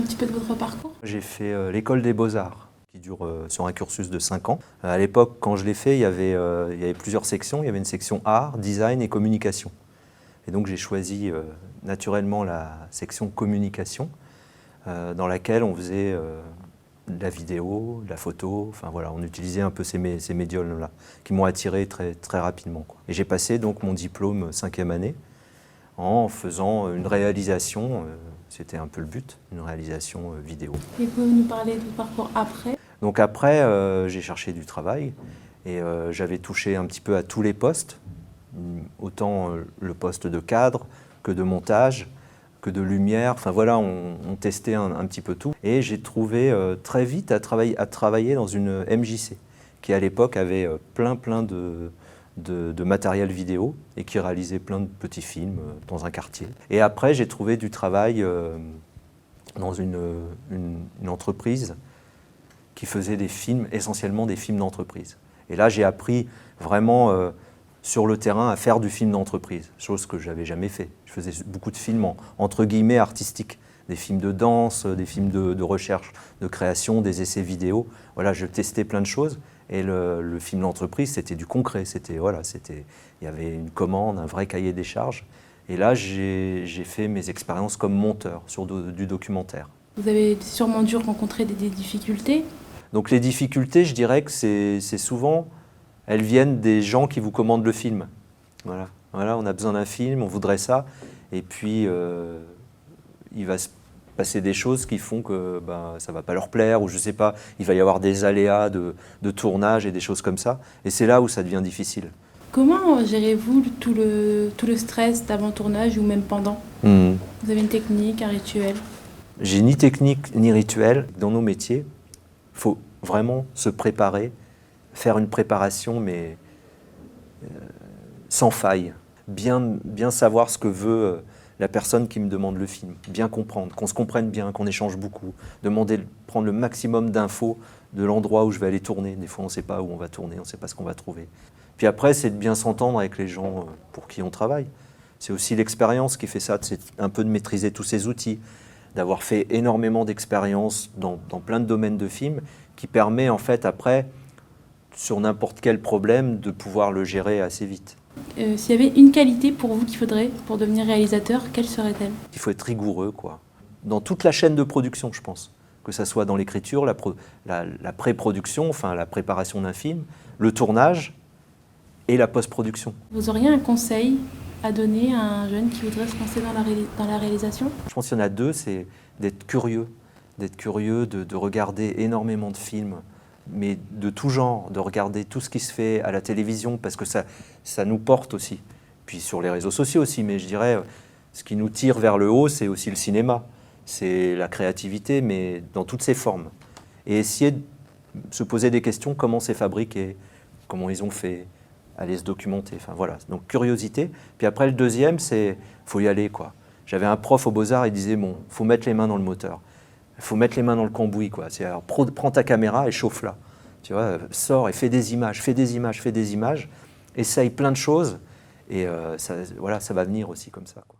petit peu de votre parcours? J'ai fait l'école des beaux-arts, qui dure sur un cursus de 5 ans. À l'époque, quand je l'ai fait, il y avait plusieurs sections. Il y avait une section art, design et communication. Et donc j'ai choisi naturellement la section communication, dans laquelle on faisait de la vidéo, de la photo, enfin voilà, on utilisait un peu ces médiums-là, qui m'ont attiré très, très rapidement, quoi. Et j'ai passé donc mon diplôme 5e année en faisant une réalisation, c'était un peu le but, une réalisation vidéo. Et pouvez-vous nous parler de votre parcours après? Donc après, j'ai cherché du travail et j'avais touché un petit peu à tous les postes, autant le poste de cadre que de montage, que de lumière, enfin voilà, on testait un petit peu tout. Et j'ai trouvé très vite à travailler dans une MJC, qui à l'époque avait plein de matériel vidéo et qui réalisait plein de petits films dans un quartier. Et après, j'ai trouvé du travail dans une entreprise qui faisait des films, essentiellement des films d'entreprise. Et là, j'ai appris vraiment sur le terrain à faire du film d'entreprise, chose que je n'avais jamais fait. Je faisais beaucoup de films entre guillemets artistiques, des films de danse, des films de recherche, de création, des essais vidéo. Voilà, je testais plein de choses. Et le film d'entreprise, c'était du concret. Il y avait une commande, un vrai cahier des charges. Et là, j'ai fait mes expériences comme monteur sur du documentaire. Vous avez sûrement dû rencontrer des difficultés. Donc les difficultés, je dirais que c'est souvent, elles viennent des gens qui vous commandent le film. Voilà, on a besoin d'un film, on voudrait ça. Et puis, il va se passer des choses qui font que ça ne va pas leur plaire, ou je ne sais pas, il va y avoir des aléas de tournage et des choses comme ça. Et c'est là où ça devient difficile. Comment gérez-vous tout le stress d'avant-tournage ou même pendant? Vous avez une technique, un rituel? J'ai ni technique ni rituel. Dans nos métiers, il faut vraiment se préparer, faire une préparation, mais sans faille. Bien savoir ce que veut la personne qui me demande le film, bien comprendre, qu'on se comprenne bien, qu'on échange beaucoup, prendre le maximum d'infos de l'endroit où je vais aller tourner. Des fois, on ne sait pas où on va tourner, on ne sait pas ce qu'on va trouver. Puis après, c'est de bien s'entendre avec les gens pour qui on travaille. C'est aussi l'expérience qui fait ça, c'est un peu de maîtriser tous ces outils, d'avoir fait énormément d'expériences dans plein de domaines de films, qui permet en fait après, sur n'importe quel problème, de pouvoir le gérer assez vite. S'il y avait une qualité pour vous qu'il faudrait pour devenir réalisateur, quelle serait-elle? Il faut être rigoureux, quoi. Dans toute la chaîne de production, je pense. Que ça soit dans l'écriture, la pré-production, enfin la préparation d'un film, le tournage et la post-production. Vous auriez un conseil à donner à un jeune qui voudrait se lancer dans la réalisation? Je pense qu'il y en a deux, c'est d'être curieux, de regarder énormément de films, mais de tout genre, de regarder tout ce qui se fait à la télévision, parce que ça nous porte aussi. Puis sur les réseaux sociaux aussi, mais je dirais, ce qui nous tire vers le haut, c'est aussi le cinéma. C'est la créativité, mais dans toutes ses formes. Et essayer de se poser des questions, comment c'est fabriqué, comment ils ont fait, aller se documenter, enfin voilà. Donc curiosité. Puis après, le deuxième, c'est faut y aller, quoi. J'avais un prof aux Beaux-Arts, il disait, bon, faut mettre les mains dans le moteur. Il faut mettre les mains dans le cambouis, quoi. C'est, alors, prends ta caméra et chauffe-la. Tu vois, sors et fais des images, essaye plein de choses. Et voilà, ça va venir aussi comme ça, quoi.